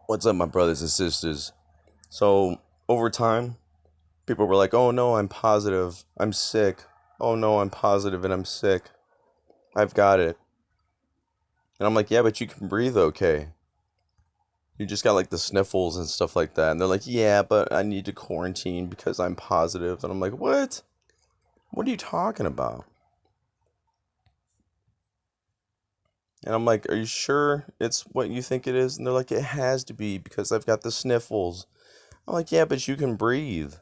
What's up, my brothers and sisters? So, over time, people were like, oh no, I'm positive, I'm sick. Oh no, I'm positive and I'm sick. I've got it. And I'm like, yeah, but you can breathe okay. You just got like the sniffles and stuff like that. And they're like, yeah, but I need to quarantine because I'm positive. And I'm like, what? What are you talking about? And I'm like, are you sure it's what you think it is? And they're like, it has to be because I've got the sniffles. I'm like, yeah, but you can breathe.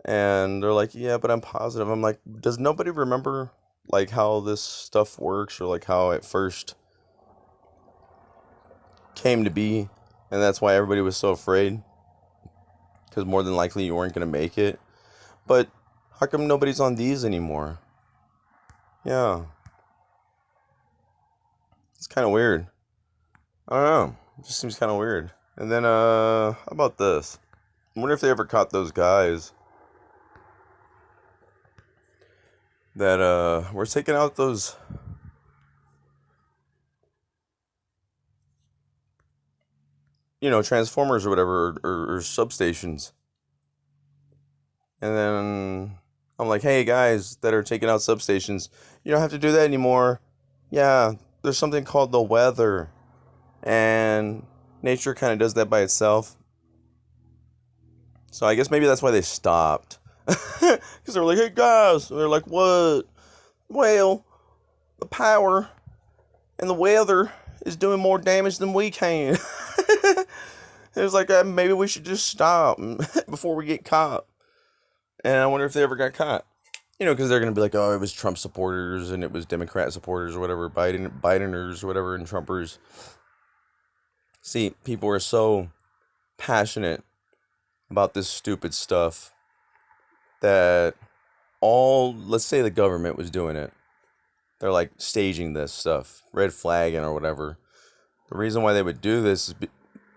And they're like, yeah, but I'm positive. I'm like, does nobody remember like how this stuff works or like how it first came to be? And that's why everybody was so afraid because more than likely you weren't going to make it. But how come nobody's on these anymore? Yeah, it's kind of weird. I don't know. It just seems kind of weird. And then, how about this? I wonder if they ever caught those guys that, were taking out those, transformers or whatever, or substations. And then I'm like, hey guys that are taking out substations, you don't have to do that anymore. Yeah, there's something called the weather. And nature kind of does that by itself. So I guess maybe that's why they stopped. Because they were like, hey guys. And they're like, what? Well, the power and the weather is doing more damage than we can. It was like, maybe we should just stop before we get caught. And I wonder if they ever got caught. Because they're gonna be like, oh, it was Trump supporters and it was Democrat supporters or whatever, Bideners or whatever, and Trumpers. See, people are so passionate about this stupid stuff that let's say the government was doing it. They're like staging this stuff, red flagging or whatever. The reason why they would do this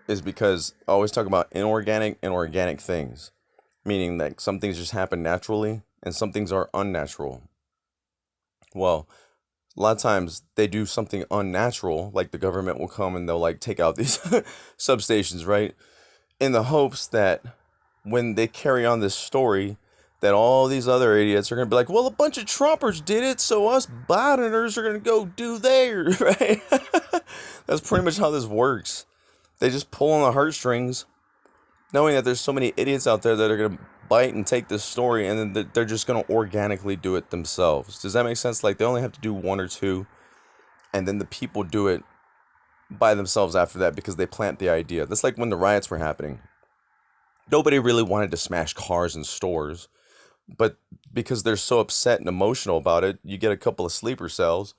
is because I always talk about inorganic and organic things, meaning that some things just happen naturally and some things are unnatural. Well, a lot of times they do something unnatural, like the government will come and they'll like take out these substations, right? In the hopes that when they carry on this story, that all these other idiots are gonna be like, well, a bunch of Trumpers did it, so us Bideners are gonna go do theirs, right? That's pretty much how this works. They just pull on the heartstrings, knowing that there's so many idiots out there that are gonna bite and take this story, and then they're just gonna organically do it themselves. Does that make sense? Like they only have to do one or two, and then the people do it by themselves after that because they plant the idea. That's like when the riots were happening. Nobody really wanted to smash cars and stores, but because they're so upset and emotional about it, you get a couple of sleeper cells,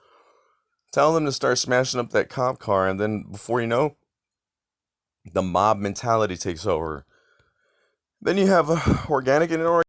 tell them to start smashing up that cop car, and then before you know, the mob mentality takes over. Then you have organic and inorganic.